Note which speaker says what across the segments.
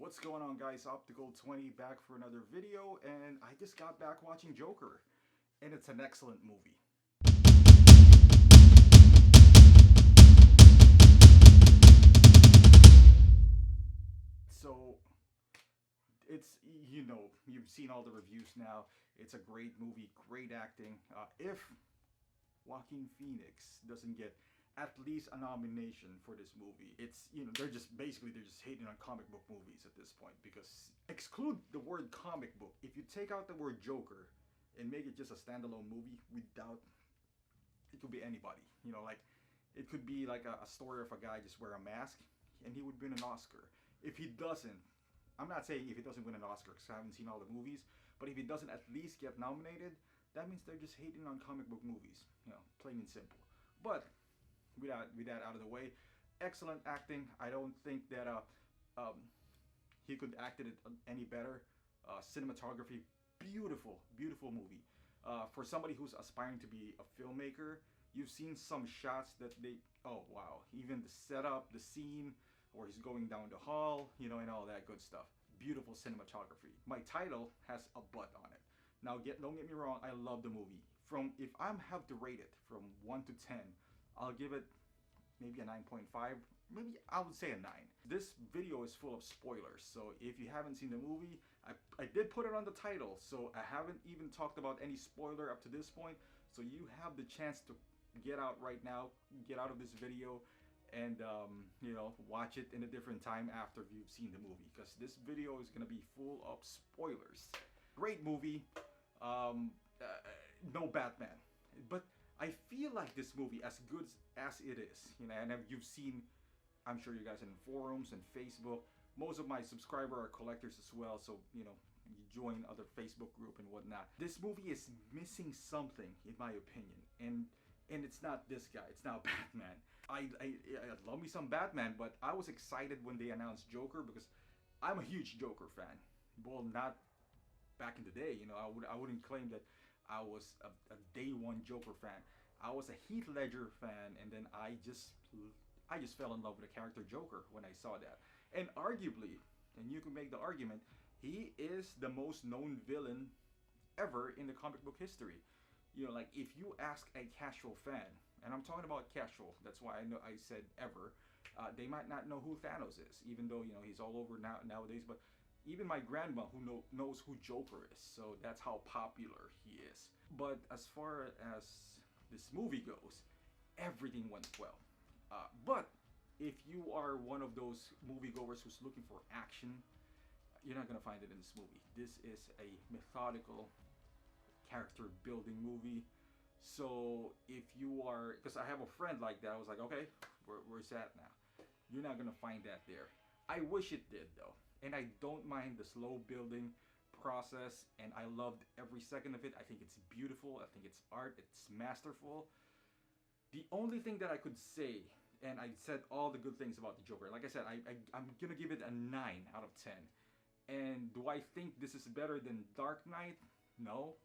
Speaker 1: What's going on, guys? Optical 20 back for another video, and I just got back watching Joker, and it's an excellent movie. So it's, you've seen all the reviews now. It's a great movie, great acting. If Joaquin Phoenix doesn't get at least a nomination for this movie, it's, they're just hating on comic book movies at this point, because exclude the word comic book. If you take out the word Joker and make it just a standalone movie without, it could be anybody, like it could be like a story of a guy just wear a mask and he would win an Oscar. If he doesn't, I'm not saying if he doesn't win an Oscar because I haven't seen all the movies, but if he doesn't at least get nominated, that means they're just hating on comic book movies, plain and simple. But with that out of the way, excellent acting. I don't think that he could acted it any better. Cinematography, beautiful movie. For somebody who's aspiring to be a filmmaker, you've seen some shots that oh wow, even the setup, the scene, where he's going down the hall, and all that good stuff. Beautiful cinematography. My title has a but on it. Now, don't get me wrong, I love the movie. If I have to rate it from 1 to 10, I'll give it maybe a 9.5. Maybe I would say a 9. This video is full of spoilers, so if you haven't seen the movie, I did put it on the title, so I haven't even talked about any spoiler up to this point, so you have the chance to get out right now, get out of this video, and watch it in a different time after you've seen the movie, because this video is going to be full of spoilers. Great movie. No Batman, but I feel like this movie, as good as it is, and you've seen, I'm sure you guys in forums and Facebook, most of my subscribers are collectors as well, so you join other Facebook group and whatnot. This movie is missing something, in my opinion, and it's not this guy, it's not Batman. I love me some Batman, but I was excited when they announced Joker because I'm a huge Joker fan. Well, not back in the day, I wouldn't claim that I was a day one Joker fan. I was a Heath Ledger fan, and then I just fell in love with the character Joker when I saw that. And arguably, and you can make the argument, he is the most known villain ever in the comic book history. Like if you ask a casual fan, and I'm talking about casual, that's why I said ever, they might not know who Thanos is, even though he's all over nowadays. But even my grandma who knows who Joker is, so that's how popular he is. But as far as this movie goes, everything went well. But if you are one of those moviegoers who's looking for action, you're not gonna find it in this movie. This is a methodical character building movie. So if you are, because I have a friend like that, I was like, okay, where's that now? You're not gonna find that there. I wish it did though, and I don't mind the slow building process, and I loved every second of it. I think it's beautiful. I think it's art. It's masterful. The only thing that I could say, and I said all the good things about the Joker. Like I said, I'm gonna give it a 9 out of 10. And do I think this is better than Dark Knight? No.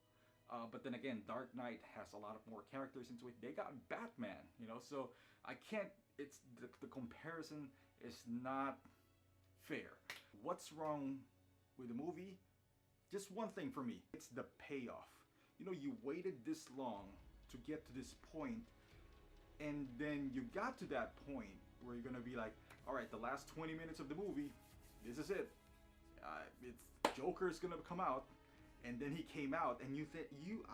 Speaker 1: But then again, Dark Knight has a lot of more characters into it. They got Batman, so I can't, it's the comparison is not fair. What's wrong with the movie? Just one thing for me, it's the payoff. You waited this long to get to this point, and then you got to that point where you're gonna be like, all right, the last 20 minutes of the movie, this is it. It's Joker's gonna come out. And then he came out, and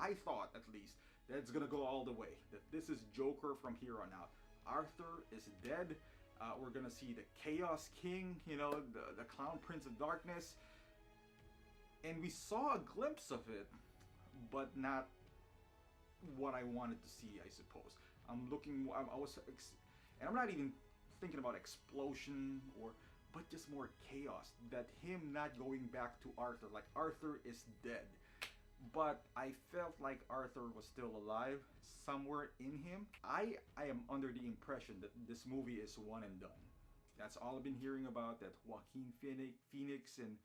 Speaker 1: I thought at least that it's gonna go all the way. That this is Joker from here on out. Arthur is dead. We're gonna see the Chaos King, the Clown Prince of Darkness, and we saw a glimpse of it, but not what I wanted to see, I suppose. I'm not even thinking about explosion but just more chaos. That him not going back to Arthur, like Arthur is dead. But I felt like Arthur was still alive somewhere in him. I am under the impression that this movie is one and done. That's all I've been hearing about, that Joaquin Phoenix and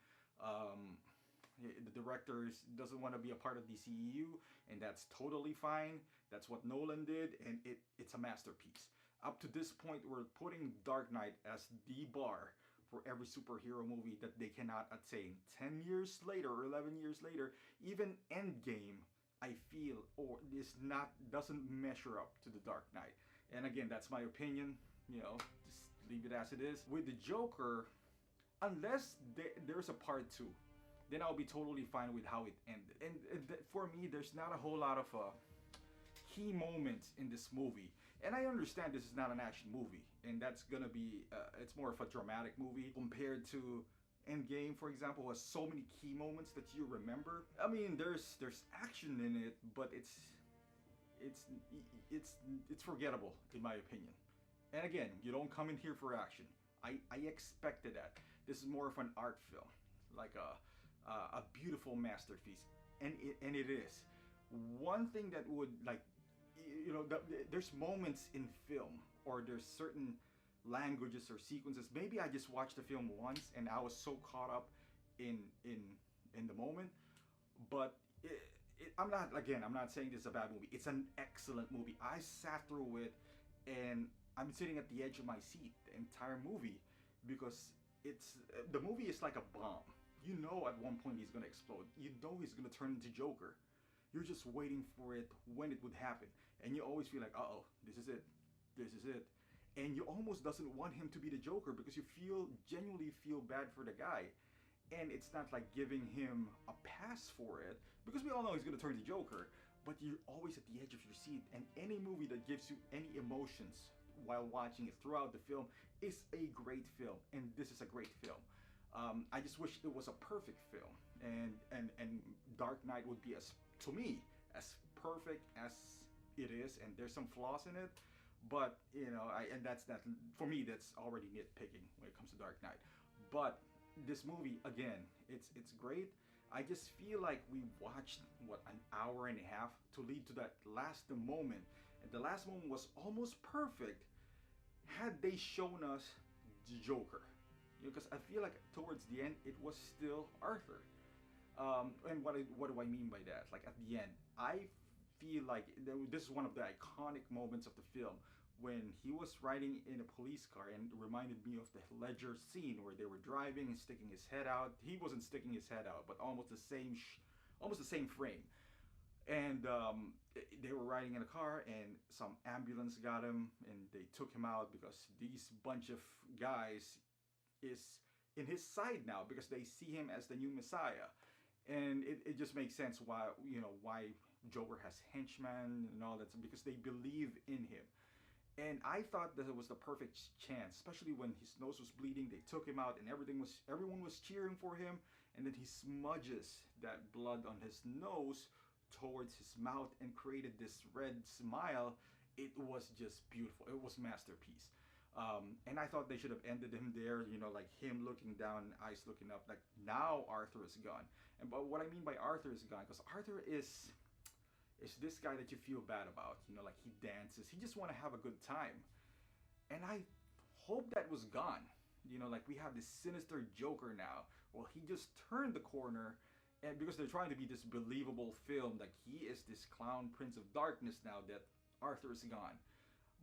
Speaker 1: the director doesn't want to be a part of DCEU, and that's totally fine. That's what Nolan did, and it's a masterpiece. Up to this point, we're putting Dark Knight as the bar for every superhero movie that they cannot attain. 10 years later or 11 years later, even Endgame, I feel, or is not doesn't measure up to the Dark Knight. And again, that's my opinion. Just leave it as it is. With the Joker, unless there's a part two, then I'll be totally fine with how it ended. And for me, there's not a whole lot of key moments in this movie. And I understand this is not an action movie, and that's gonna be it's more of a dramatic movie compared to Endgame, for example, has so many key moments that you remember. I mean, there's action in it, but it's it's forgettable in my opinion. And again, you don't come in here for action. I expected that. This is more of an art film, like a beautiful masterpiece, and it is. One thing that would like, there's moments in film, or there's certain languages or sequences. Maybe I just watched the film once and I was so caught up in the moment, but I'm not saying this is a bad movie. It's an excellent movie. I sat through it, and I'm sitting at the edge of my seat the entire movie, because the movie is like a bomb. You know, at one point he's gonna explode. You know he's gonna turn into Joker. You're just waiting for it, when it would happen, and you always feel like, oh, this is it, and you almost doesn't want him to be the Joker, because you genuinely feel bad for the guy. And it's not like giving him a pass for it, because we all know he's gonna turn to Joker, but you're always at the edge of your seat. And any movie that gives you any emotions while watching it throughout the film is a great film, and this is a great film. I just wish it was a perfect film, and Dark Knight would be, to me, as perfect as it is. And there's some flaws in it, but and that's that for me. That's already nitpicking when it comes to Dark Knight. But this movie, again, it's great. I just feel like we watched an hour and a half to lead to that last moment, and the last moment was almost perfect had they shown us the Joker. Because I feel like towards the end it was still Arthur. And what do I mean by that? Like at the end, I feel like this is one of the iconic moments of the film, when he was riding in a police car, and it reminded me of the Ledger scene where they were driving and sticking his head out. He wasn't sticking his head out, but almost the same frame. And they were riding in a car, and some ambulance got him, and they took him out because these bunch of guys is in his side now, because they see him as the new Messiah. And it just makes sense why Joker has henchmen and all that, because they believe in him. And I thought that it was the perfect chance, especially when his nose was bleeding. They took him out, and everyone was cheering for him, and then he smudges that blood on his nose towards his mouth and created this red smile. It was just beautiful. It was masterpiece. And I thought they should have ended him there, like him looking down, eyes looking up, like now Arthur is gone. But what I mean by Arthur is gone, because Arthur is this guy that you feel bad about, like he dances, he just want to have a good time. And I hope that was gone. Like we have this sinister Joker now. Well, he just turned the corner, and because they're trying to be this believable film, like he is this clown prince of darkness now, that Arthur is gone.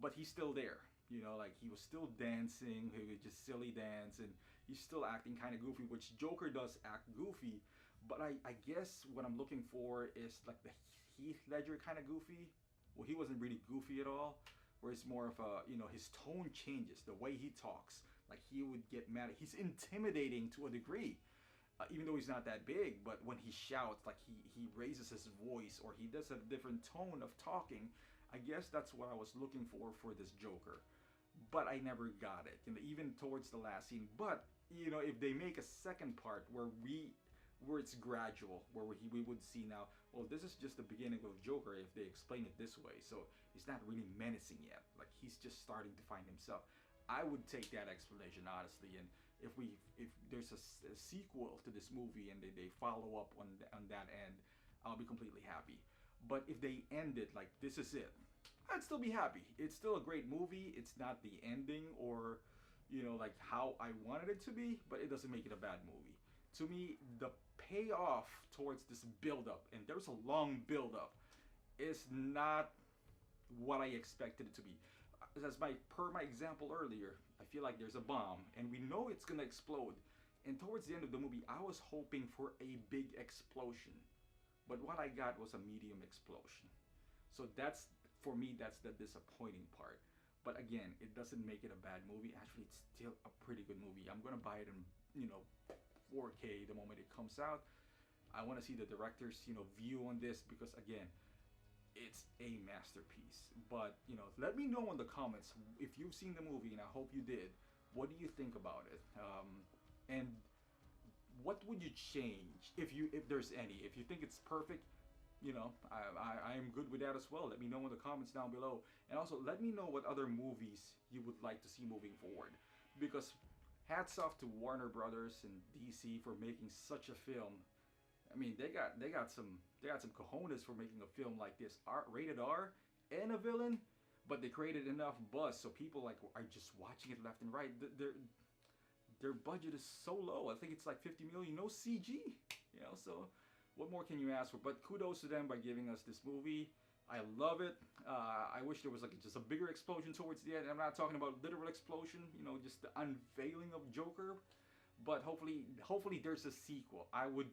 Speaker 1: But he's still there. Like he was still dancing, he would just silly dance, and he's still acting kind of goofy, which Joker does act goofy. But I guess what I'm looking for is like the Heath Ledger kind of goofy. Well, he wasn't really goofy at all, where it's more of a, his tone changes, the way he talks. Like he would get mad. He's intimidating to a degree, even though he's not that big. But when he shouts, like he raises his voice, or he does a different tone of talking. I guess that's what I was looking for this Joker. But I never got it, even towards the last scene. But if they make a second part where it's gradual, where we would see now, well, this is just the beginning of Joker if they explain it this way. So he's not really menacing yet. Like he's just starting to find himself. I would take that explanation honestly. And if there's a sequel to this movie and they follow up on that end, I'll be completely happy. But if they end it like this is it, I'd still be happy. It's still a great movie. It's not the ending or, like how I wanted it to be, but it doesn't make it a bad movie. To me, the payoff towards this build-up, and there's a long build-up, is not what I expected it to be. as my per my example earlier, I feel like there's a bomb and we know it's gonna explode. And towards the end of the movie, I was hoping for a big explosion, but what I got was a medium explosion. So that's for me, that's the disappointing part. But again, it doesn't make it a bad movie. Actually, it's still a pretty good movie. I'm gonna buy it in 4K the moment it comes out. I want to see the director's view on this because again, it's a masterpiece. But let me know in the comments if you've seen the movie, and I hope you did. What do you think about it? And what would you change if there's any? If you think it's perfect, I am good with that as well. Let me know in the comments down below, and also let me know what other movies you would like to see moving forward. Because hats off to Warner Brothers and DC for making such a film. I mean, they got some cojones for making a film like this, rated R, and a villain, but they created enough buzz so people are just watching it left and right. Their budget is so low. I think it's like 50 million, no CG. So what more can you ask for? But kudos to them by giving us this movie. I love it. I wish there was just a bigger explosion towards the end. I'm not talking about literal explosion, just the unveiling of Joker. But hopefully there's a sequel. I would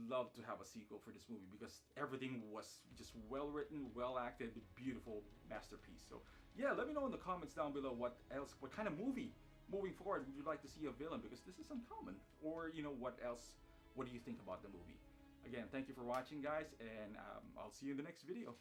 Speaker 1: love to have a sequel for this movie because everything was just well written, well acted, beautiful masterpiece. So yeah, let me know in the comments down below what kind of movie moving forward would you like to see a villain, because this is uncommon. Or what else? What do you think about the movie? Again, thank you for watching, guys, and I'll see you in the next video.